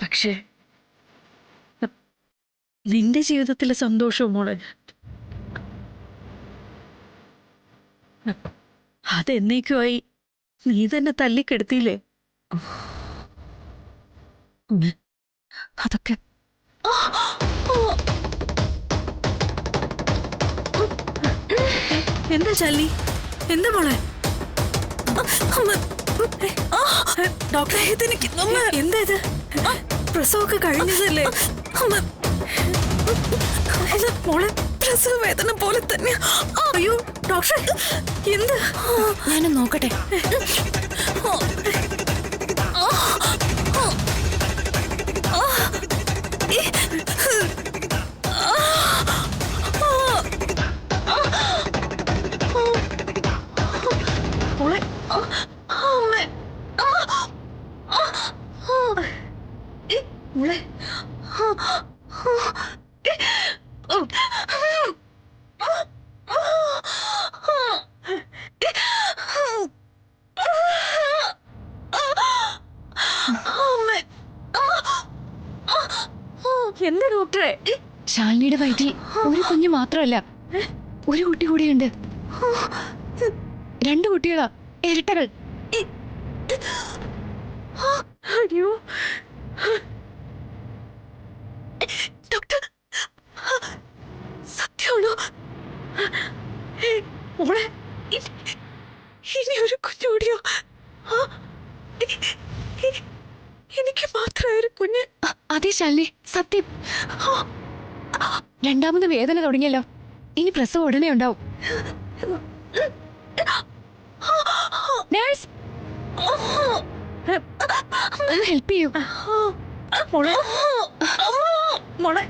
പക്ഷേ നിന്റെ ജീവിതത്തിലെ സന്തോഷവും മോളെ അതെന്നേക്കുമായി നീ തന്നെ തല്ലിക്കെടുത്തിയില്ലേ? അതൊക്കെ എന്താ ചാലിനി? എന്താ മോളെ? ഡോക്ടറെ എന്താ ഇത്? പ്രസവമൊക്കെ കഴിഞ്ഞതല്ലേ മോളെ? പ്രസവ വേദന പോലെ തന്നെ. അയ്യോ ഡോക്ടറെ, എന്ത്? ഞാനും നോക്കട്ടെ. മോളെ മോളെ എന്താ ഡോക്ടറെ? ശാലിനിയുടെ വയറ്റിൽ ഒരു കുഞ്ഞു മാത്രമല്ല, ഒരു കുട്ടി കൂടിയുണ്ട്. 2 കുട്ടികളാ, ഇരട്ടകൾ. അയ്യോ ഡോക്ടർ, സത്യമാണോ? മോളെ ഇനി ഒരു കുഞ്ഞോടിയോ? എനിക്ക് മാത്രമായ ഒരു കുഞ്ഞ്? അതെ ശാലിനി, സത്യം. 2ാമത് വേദന തുടങ്ങിയല്ലോ. ഇനി പ്രസവം ഉടനെ ഉണ്ടാവും. നഴ്സ്, ഹെൽപ്പ് ചെയ്യൂ. മോളെ മോളെ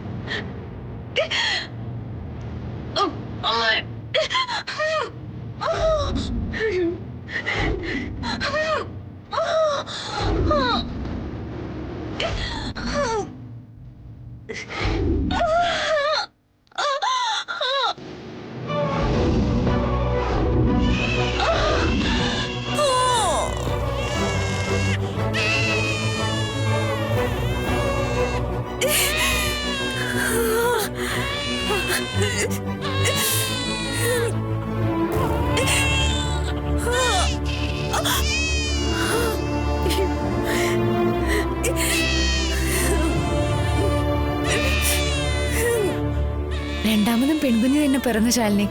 രണ്ടാമതും പെൺകുഞ്ഞ് തന്നെ പിറന്ന ശാലിനി.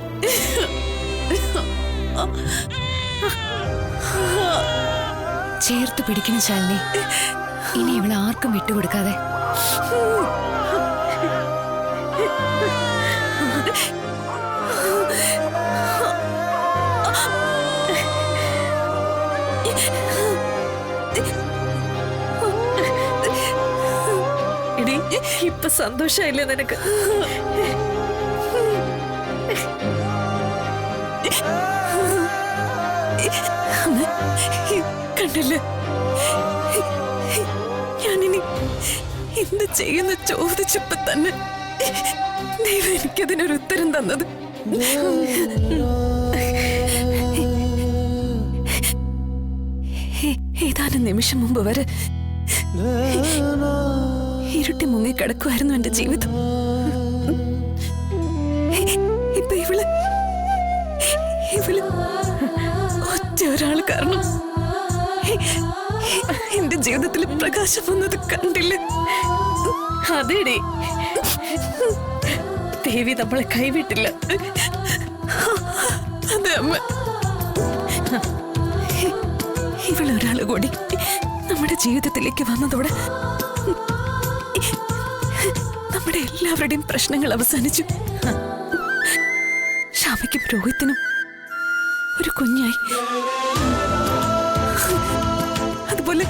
ചേർത്ത് പിടിക്കണം ശാലിനി. ഇനി ഇവളെ ആർക്കും വിട്ടുകൊടുക്കാതെ. എടി, ഇപ്പൊ സന്തോഷായില്ലേ നിനക്ക്? കണ്ടില്ലേ, ഞാനിനി എന്ത് ചെയ്യുന്ന ചോദിച്ചപ്പോ തന്നെ ദൈവം എനിക്കതിനൊരു ഉത്തരം തന്നത്. ഏതാനും നിമിഷം മുമ്പ് വരെ ഇരുട്ടി മുങ്ങി കിടക്കുമായിരുന്നു എന്റെ ജീവിതം. ഇപ്പൊ ഇവള് ഒറ്റ ഒരാൾ കാരണം എന്റെ ജീവിതത്തിൽ പ്രകാശം വന്നത് കണ്ടില്ലേ? അതേടേ, ദേവി നമ്മളെ കൈവിട്ടില്ല. അതെ അമ്മ. ഇവളൊരാൾ കൂടി നമ്മുടെ ജീവിതത്തിലേക്ക് വന്നതോടെ നമ്മുടെ എല്ലാവരുടെയും പ്രശ്നങ്ങൾ അവസാനിച്ചു. ശ്യാമയ്ക്കും രോഹിത്തിനും ഒരു കുഞ്ഞായി. അതുപോലെ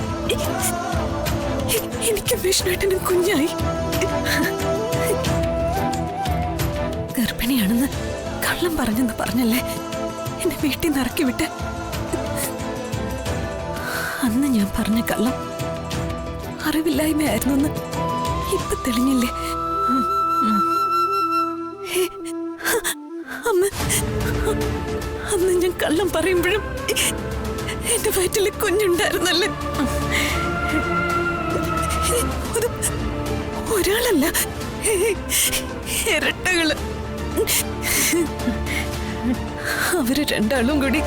എനിക്ക് വിഷ്ണുവേട്ടനും കുഞ്ഞായി. ഗർഭിണിയാണെന്ന് കള്ളം പറഞ്ഞെന്ന് പറഞ്ഞല്ലേ എന്നെ വീട്ടിൽ നിന്ന് ഇറക്കി വിട്ട്? അന്ന് ഞാൻ പറഞ്ഞ കള്ളം അറിവില്ലായ്മയായിരുന്നു. ഇപ്പൊ തെളിഞ്ഞില്ലേ? അന്ന് ഞാൻ കള്ളം പറയുമ്പോഴും എന്റെ വയറ്റിൽ കുഞ്ഞുണ്ടായിരുന്നല്ലേ? അത് ഒരാളല്ല, ഇരട്ടകള്. അവര് രണ്ടാളും കൂടി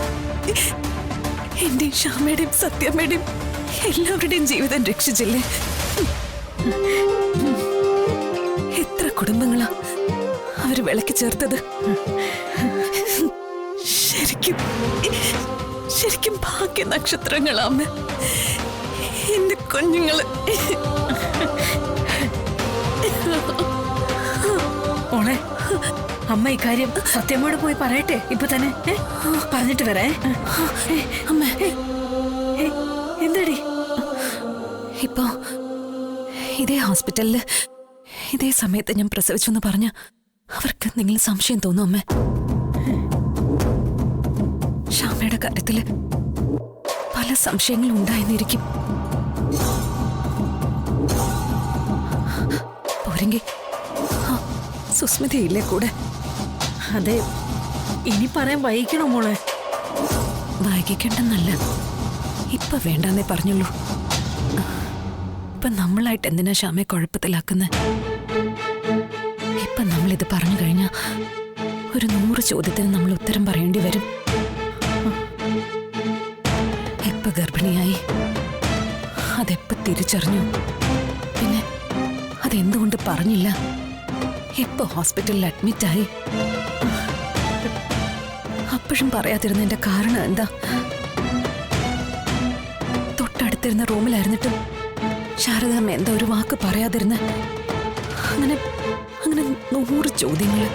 എന്റെയും ശ്യാമയുടെയും സത്യമ്മയുടെയും എല്ലാവരുടെയും ജീവിതം രക്ഷിച്ചില്ലേ? എത്ര കുടുംബങ്ങളാ അവര് വിളക്കി ചേർത്തത്. ശരിക്കും ശരിക്കും ഭാഗ്യ നക്ഷത്രങ്ങളാമ്മ എന്റെ കുഞ്ഞുങ്ങള്. മോളെ, അമ്മ ഇക്കാര്യം സത്യമ്മയോട് പോയി പറയട്ടെ ഇപ്പൊ തന്നെ. പറഞ്ഞിട്ട് വരേ. അമ്മ എന്താടി? ഇപ്പോ ഇതേ ഹോസ്പിറ്റലില് ഇതേ സമയത്ത് ഞാൻ പ്രസവിച്ചു എന്ന് പറഞ്ഞ അവർക്ക് എന്തെങ്കിലും സംശയം തോന്നും അമ്മ? ശ്യാമയുടെ കാര്യത്തില് പല സംശയങ്ങളും ഉണ്ടായെന്നിരിക്കും. പോരെങ്കിൽ സുസ്മിതയില്ലേ കൂടെ? അതെ, ഇനി പറയാൻ വൈകിക്കണോ മോളെ? വൈകിക്കണ്ടെന്നല്ല, ഇപ്പൊ വേണ്ടെന്നേ പറഞ്ഞുള്ളൂ. ഇപ്പൊ നമ്മളായിട്ട് എന്തിനാ ശ്യാമയെ കുഴപ്പത്തിലാക്കുന്നത്? ഇപ്പൊ നമ്മളിത് പറഞ്ഞു കഴിഞ്ഞാ ഒരു 100 ചോദ്യത്തിന് നമ്മൾ ഉത്തരം പറയേണ്ടി വരും. എപ്പ ഗർഭിണിയായി, അതെപ്പ തിരിച്ചറിഞ്ഞു, പിന്നെ അതെന്തുകൊണ്ട് പറഞ്ഞില്ല, എപ്പോ ഹോസ്പിറ്റലിൽ അഡ്മിറ്റായി, അപ്പോഴും പറയാതിരുന്നതിന്റെ കാരണം എന്താ? തൊട്ടടുത്തിരുന്ന റൂമിലായിരുന്നിട്ടും ശാരദാമ്മ എന്താ ഒരു വാക്ക് പറയാതിരുന്ന? അങ്ങനെ അങ്ങനെ 100 ചോദ്യങ്ങള്.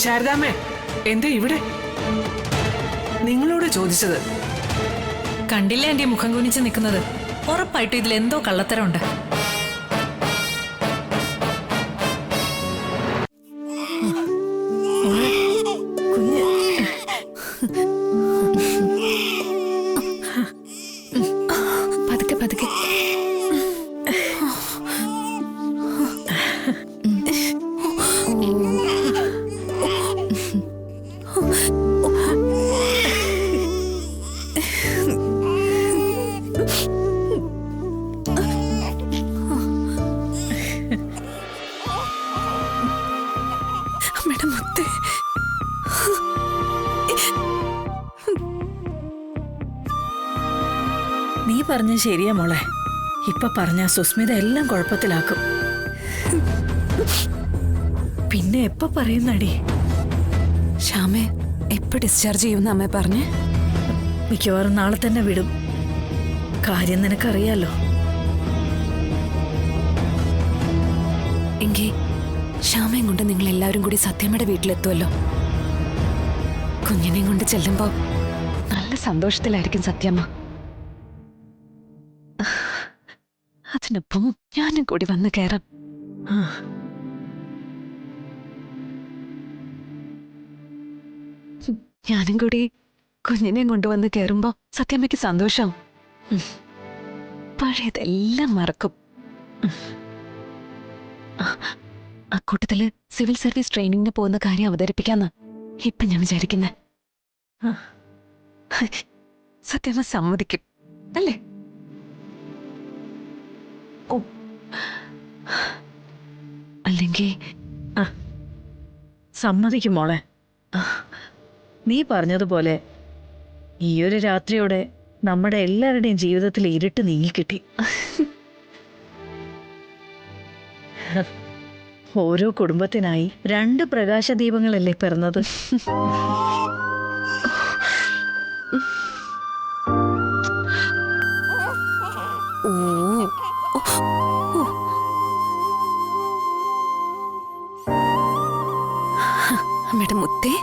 ശാരദാമ്മേ, എന്താ ഇവിടെ? നിങ്ങളോട് ചോദിച്ചത്. കണ്ടില്ലേ എന്റെ മുഖം കുനിച്ച് നിൽക്കുന്നത്? ഉറപ്പായിട്ടും ഇതിൽ എന്തോ കള്ളത്തരമുണ്ട്. കുഞ്ഞ് പതുക്കെ പതുക്കെ. അമ്മയുടെ മുത്തേ, നീ പറഞ്ഞ ശരിയാ മോളെ. ഇപ്പൊ പറഞ്ഞ സുസ്മിത എല്ലാം കുഴപ്പത്തിലാക്കും. പിന്നെ എപ്പ പറയുന്നടി? ശ്യാമെ എപ്പോ ഡിസ്ചാർജ് ചെയ്യുമെന്ന് അമ്മ പറഞ്ഞേ? മിക്കവാറും നാളെ തന്നെ വിടും. കാര്യം നിനക്കറിയാലോ. എങ്കിൽ ശ്യാമയും കൊണ്ട് നിങ്ങൾ എല്ലാവരും കൂടി സത്യമ്മയുടെ വീട്ടിലെത്തുമല്ലോ. കുഞ്ഞിനെയും കൊണ്ട് ചെല്ലുമ്പോ നല്ല സന്തോഷത്തിലായിരിക്കും സത്യമ്മ. അതിനൊപ്പം ഞാനും കൂടി വന്ന് കയറാം. ഞാനും കൂടി കുഞ്ഞിനെയും കൊണ്ടുവന്ന് കയറുമ്പോ സത്യമ്മയ്ക്ക് സന്തോഷം. പഴയതെല്ലാം മറക്കും. അക്കൂട്ടത്തില് സിവിൽ സർവീസ് ട്രെയിനിങ്ങിന് പോകുന്ന കാര്യം അവതരിപ്പിക്കാന്ന് ഇപ്പൊ ഞാൻ വിചാരിക്കുന്നെ. സത്യമ്മ സമ്മതിക്കും അല്ലേ? അല്ലെങ്കിൽ സമ്മതിക്കും മോളെ. നീ പറഞ്ഞതുപോലെ ഈ ഒരു രാത്രിയോടെ നമ്മുടെ എല്ലാവരുടെയും ജീവിതത്തിൽ ഇരുട്ട് നീങ്ങിക്കിട്ടി. ഓരോ കുടുംബത്തിനായി 2 പ്രകാശദീപങ്ങളല്ലേ പിറന്നത്. അമ്മയുടെ മുത്തേ,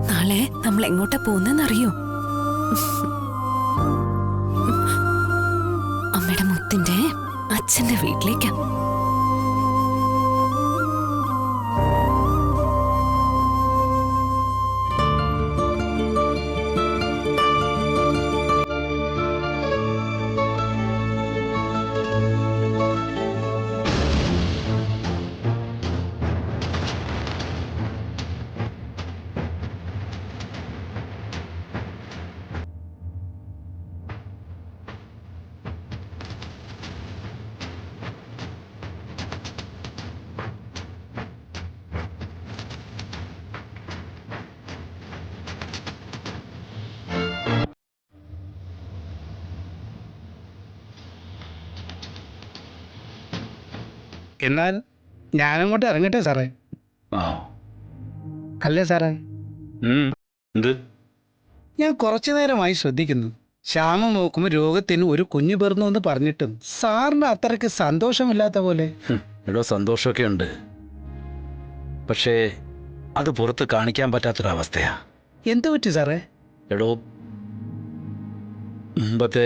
നാളെ നമ്മൾ എങ്ങോട്ടാ പോകുന്നറിയോ? അമ്മയുടെ മുത്തിന്റെ അച്ഛന്റെ വീട്ടിലേക്കാ. എന്നാൽ ഞാനങ്ങോട്ട് ഇറങ്ങട്ടെ സാറേ. ആ അല്ലേ സാറേ? എന്ത്? ഞാൻ കുറച്ചു നേരമായി ശ്രദ്ധിക്കുന്നു. ശ്യാമം നോക്കുമ്പോൾ രോഗത്തിന് ഒരു കുഞ്ഞു പിറന്നു എന്ന് പറഞ്ഞിട്ടും സാറിന് അത്രയ്ക്ക് സന്തോഷമില്ലാത്ത പോലെ. എടോ, സന്തോഷമൊക്കെ ഉണ്ട്, പക്ഷേ അത് പുറത്ത് കാണിക്കാൻ പറ്റാത്തൊരവസ്ഥയാ. എന്തു പറ്റി സാറേ? എടോ, മുമ്പത്തെ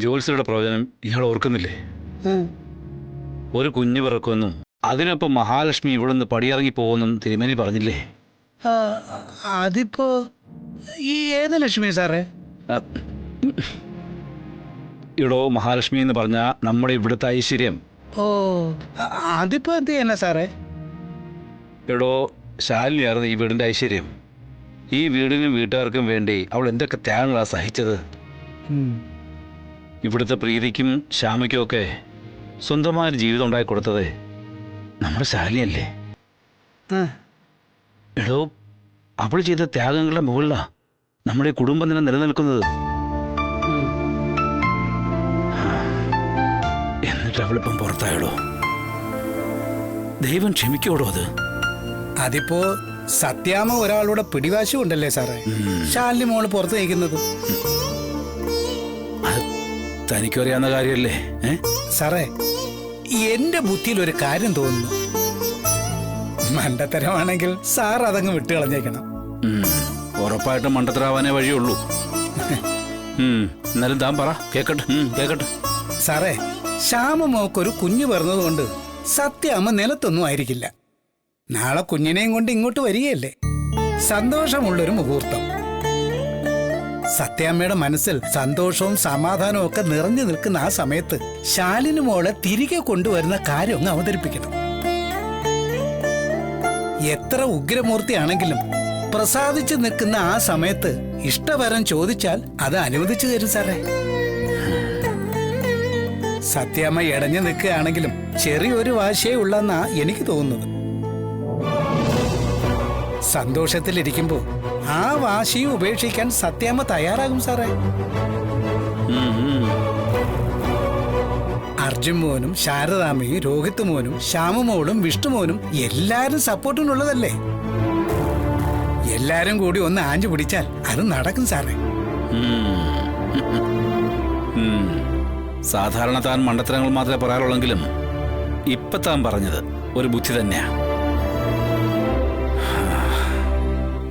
ജോത്സ്യരുടെ പ്രവചനം ഇയാൾ ഓർക്കുന്നില്ലേ? ഒരു കുഞ്ഞ് പിറക്കുമെന്നും അതിനൊപ്പം മഹാലക്ഷ്മി ഇവിടെ നിന്ന് പടിയിറങ്ങി പോകുമെന്നും തിരുമേനി പറഞ്ഞില്ലേ? അതിപ്പോ ഈ ഏത് ലക്ഷ്മി സാറേ? എടോ, മഹാലക്ഷ്മി എന്ന് പറഞ്ഞാൽ നമ്മുടെ ഇവിടുത്തെ ഐശ്വര്യം. ഓ, അതിപ്പോ എന്ത് ചെയ്യാനാ സാറേ? എടോ, ശാലിനിയായിരുന്നു ഈ വീടിൻ്റെ ഐശ്വര്യം. ഈ വീടിനും വീട്ടുകാർക്കും വേണ്ടി അവൾ എന്തൊക്കെ ത്യാഗങ്ങളാണ് സഹിച്ചത്. ഇവിടുത്തെ പ്രീതിക്കും ശ്യാമയ്ക്കും ഒക്കെ സ്വന്തമായൊരു ജീവിതം ഉണ്ടാക്കി കൊടുത്തത് നമ്മുടെ ശാലിനിയല്ലേ? എടോ, അവൾ ചെയ്ത ത്യാഗങ്ങളുടെ മുകളിലാണ് നമ്മുടെ ഈ കുടുംബം തന്നെ നിലനിൽക്കുന്നത്. എന്നിട്ട് അവളിപ്പം പുറത്തായടോ. ദൈവം ക്ഷമിക്കോടോ അത്? അതിപ്പോ സത്യാമ്മ ഒരാളുടെ പിടിവാശി ഉണ്ടല്ലേ സാറേ ശാലിനി മോള് പുറത്ത് നയിക്കുന്നത്? അത് തനിക്കും അറിയാവുന്ന കാര്യമല്ലേ? സാറേ, എന്റെ ബുദ്ധിയിൽ ഒരു കാര്യം തോന്നുന്നു. മണ്ടത്തരമാണെങ്കിൽ സാർ അതങ്ങ് വിട്ടുകളഞ്ഞേക്കണം. ഉറപ്പായിട്ടും മണ്ടത്തരാവാനേ വഴിയുള്ളൂ. എന്നാലും താൻ പറ, കേക്കട്ടെ. സാറേ, ശ്യാമമോക്കൊരു കുഞ്ഞു പിറന്നതുകൊണ്ട് സത്യാമ്മ നിലത്തൊന്നും ആയിരിക്കില്ല. നാളെ കുഞ്ഞിനെയും കൊണ്ട് ഇങ്ങോട്ട് വരികയല്ലേ? സന്തോഷമുള്ളൊരു മുഹൂർത്തം. സത്യാമ്മയുടെ മനസ്സിൽ സന്തോഷവും സമാധാനവും ഒക്കെ നിറഞ്ഞു നിൽക്കുന്ന ആ സമയത്ത് ശാലിനി മോളെ തിരികെ കൊണ്ടുവരുന്ന കാര്യം ഒന്ന് അവതരിപ്പിക്കണം. എത്ര ഉഗ്രമൂർത്തിയാണെങ്കിലും പ്രസാദിച്ചു നിൽക്കുന്ന ആ സമയത്ത് ഇഷ്ടവരം ചോദിച്ചാൽ അത് അനുവദിച്ചു തരും സാറേ. സത്യാമ്മ ഇടഞ്ഞു നിൽക്കുകയാണെങ്കിലും ചെറിയൊരു വാശിയേ ഉള്ളെന്നാ എനിക്ക് തോന്നുന്നത്. സന്തോഷത്തിലിരിക്കുമ്പോ ആ വാശിയും ഉപേക്ഷിക്കാൻ സത്യാമ്മ തയ്യാറാകും സാറേ. അർജുൻ മോനും ശാരദാമ്മയും രോഹിത് മോനും ശ്യാമമോളും വിഷ്ണുമോനും എല്ലാരും സപ്പോർട്ടിനുള്ളതല്ലേ? എല്ലാരും കൂടി ഒന്ന് ആഞ്ഞു പിടിച്ചാൽ അത് നടക്കും സാറേ. സാധാരണ താൻ മണ്ടത്തരങ്ങൾ മാത്രമേ പറയാറുള്ളെങ്കിലും ഇപ്പൊ താൻ പറഞ്ഞത് ഒരു ബുദ്ധി തന്നെയാ.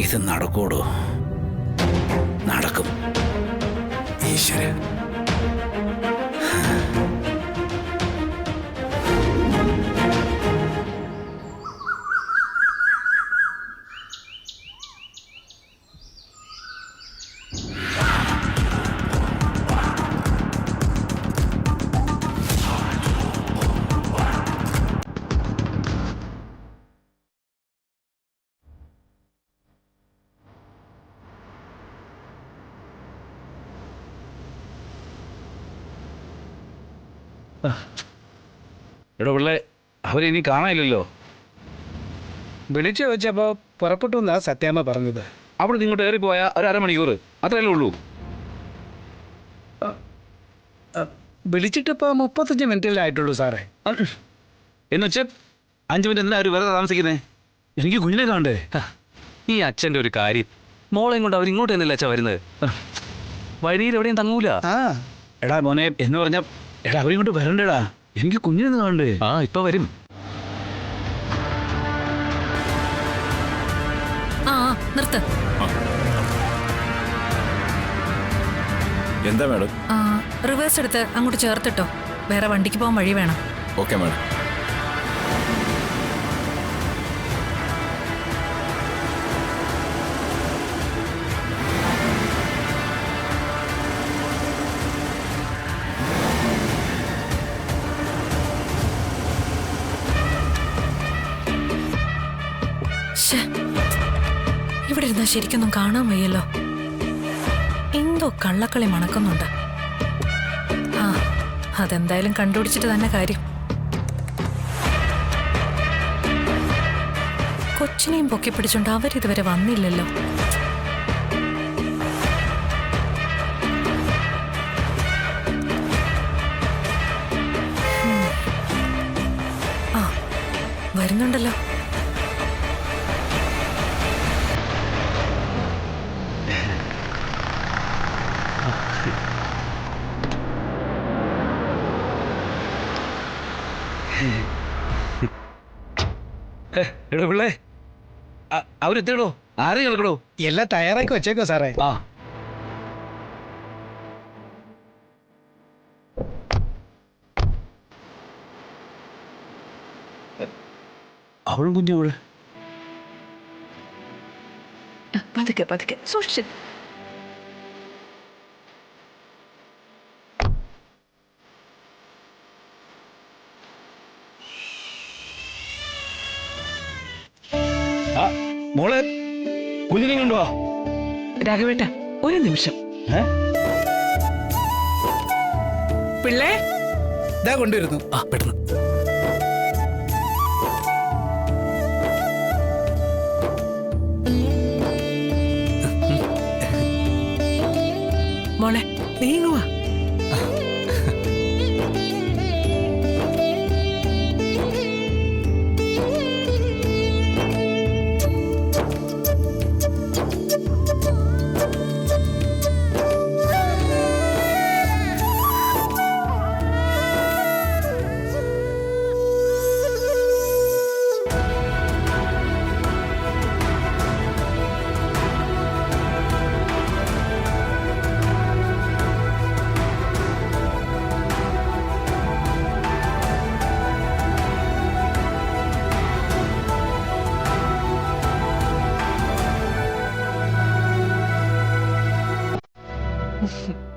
ഇത് നടക്കൂടോ? നടക്കും. ഈശ്വര, എടോ പിള്ളേ, അവരിനി കാണാനില്ലല്ലോ. വിളിച്ചു ചോദിച്ചപ്പോ പുറപ്പെട്ടു എന്നാ സത്യാമ്മ പറഞ്ഞത്. അവിടെ നിങ്ങോട്ട് കയറിപ്പോയാൽ ഒരു അരമണിക്കൂർ അത്രയല്ലേ ഉള്ളൂ. വിളിച്ചിട്ടിപ്പോ 35 മിനിറ്റിലായിട്ടുള്ളൂ സാറേ. എന്നുവെച്ചാൽ 5 മിനിറ്റ് എന്തിനാ അവർ വെറുതെ താമസിക്കുന്നേ? എനിക്ക് കുഞ്ഞിനെ കാണണ്ടേ? ഈ അച്ഛൻ്റെ ഒരു കാര്യം, മോളെയും കൊണ്ട് അവരിങ്ങോട്ട് തന്നെയല്ലേ അച്ഛാ വരുന്നത്? വഴിയിൽ എവിടെയും തങ്ങൂല. എടാ മോനെ എന്ന് പറഞ്ഞ എടാ അവരിങ്ങോട്ട് വരണ്ടേടാ, എനിക്ക് കുഞ്ഞിനെ കാണണ്ടേ? ഇപ്പൊ വരും. നിർത്ത്. എന്താ മാഡം? റിവേഴ്സ് എടുത്ത് അങ്ങോട്ട് ചേർത്തിട്ടോ, വേറെ വണ്ടിക്ക് പോകാൻ വഴി വേണം. Okay madam. ഇവിടെ ഇരുന്നാ ശരിക്കൊന്നും കാണാൻ വയ്യല്ലോ. എന്തോ കള്ളക്കളി മണക്കുന്നുണ്ട്. അതെന്തായാലും കണ്ടുപിടിച്ചിട്ട് തന്നെ കാര്യം. കൊച്ചിനെയും പൊക്കി പിടിച്ചോണ്ട് അവരിതുവരെ വന്നില്ലല്ലോ. എടോ പിള്ളേ, അവരെത്തിയടോ, ആരെയും കേൾക്കടോ. എല്ലാം തയ്യാറാക്കി വെച്ചേക്കോ സാറേ. ആ അവളും കുഞ്ഞു അവള്. പതുക്കെ പതുക്കെ സൂക്ഷിച്ച്. മോളെ, കുഞ്ഞിനെ കൊണ്ടുവാ. രാഘവേട്ട, ഒരു നിമിഷം. പിള്ളേ, ഇതാ കൊണ്ടുവരുന്നു. ആ പെട്ടെന്ന്. മോളെ നീങ്ങുവാ.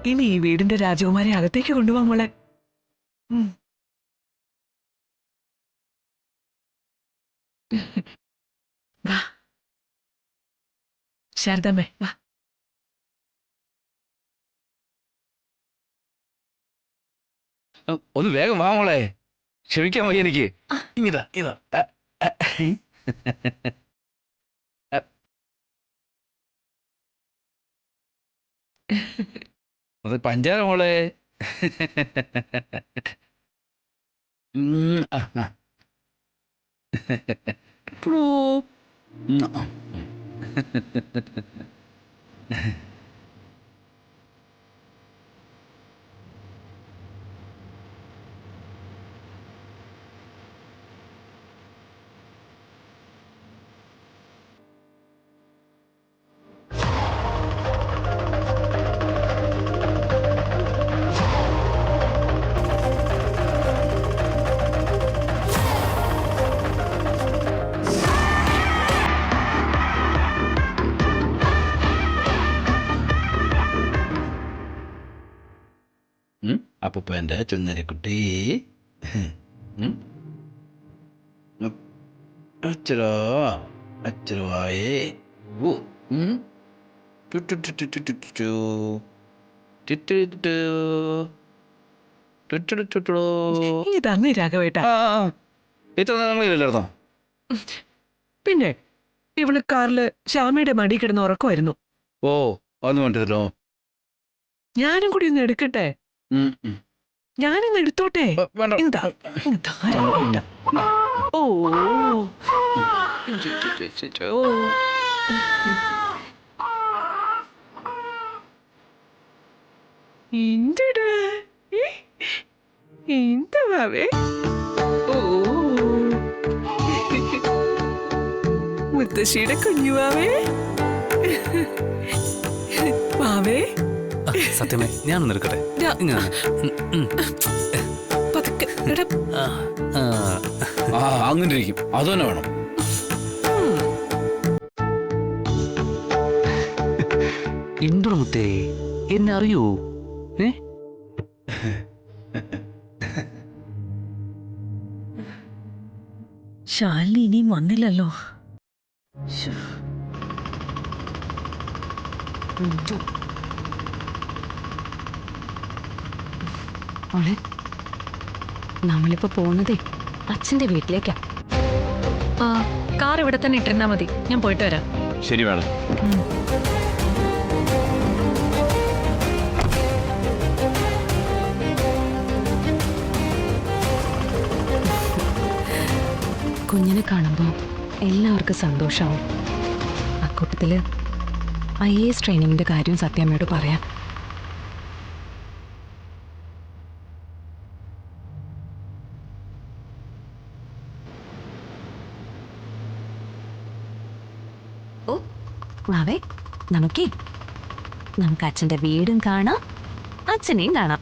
ഇനി ഈ വീടിന്റെ രാജകുമാരി അകത്തേക്ക് കൊണ്ടുപോകാൻ മോളെ. വാ ശാരദാമ്മേ, വാ. ഒന്ന് വേഗം വാ മോളെ, ക്ഷമിക്കാൻ വയ്യ എനിക്ക്. ഇതാ ഇതാ. അത് പഞ്ചാര മോളെ. അപ്പൂപ്പൻ്റെ ചുന്നരിക്കുട്ടി. അച്ചരോ അച്ചരവായേ. ഇതങ്ങ് രാഘവേട്ട. ഇത്ര ഞങ്ങളില്ലായിരുന്നോ? പിന്നെ ഇവള് കാറില് ശ്യാമയുടെ മടി കിടന്ന് ഉറക്കമായിരുന്നു. ഓ, അതൊന്നും വേണ്ടല്ലോ. ഞാനും കൂടി ഒന്ന് എടുക്കട്ടെ? ഞാനിന്ന് എടുത്തോട്ടെ? വേണ്ട. എന്താ രാഘവേട്ട? ഓ എന്തിടാ എന്താവേ? ഓ മുത്തശ്ശിയുടെ കുഞ്ഞുവാവേ. വാവേ, സത്യമേ, ഞാനൊന്ന് എടുക്കട്ടെ. പതുക്കെ എടാ. അങ്ങനെ ഇരിക്കും, അത് തന്നെ വേണം. എന്തോ മുത്തേ, എന്നെ അറിയൂ? ശാലിനി ഇനിയും വന്നില്ലല്ലോ. മോളെ, നമ്മളിപ്പോ പോകുന്നതേ അച്ഛന്റെ വീട്ടിലേക്കാ. കാർ ഇവിടെ തന്നെ ഇട്ടിരുന്നാ മതി, ഞാൻ പോയിട്ട് വരാം. ശരി വേണം. കുഞ്ഞിനെ കാണുമ്പോൾ എല്ലാവർക്കും സന്തോഷമാവും. അക്കൂട്ടത്തില് IAS ട്രെയിനിങ്ങിന്റെ കാര്യം സത്യമ്മയോട് പറയാം. ഓ വാവേ, നമുക്ക് അച്ഛന്റെ വീടും കാണാം, അച്ഛനെയും കാണാം.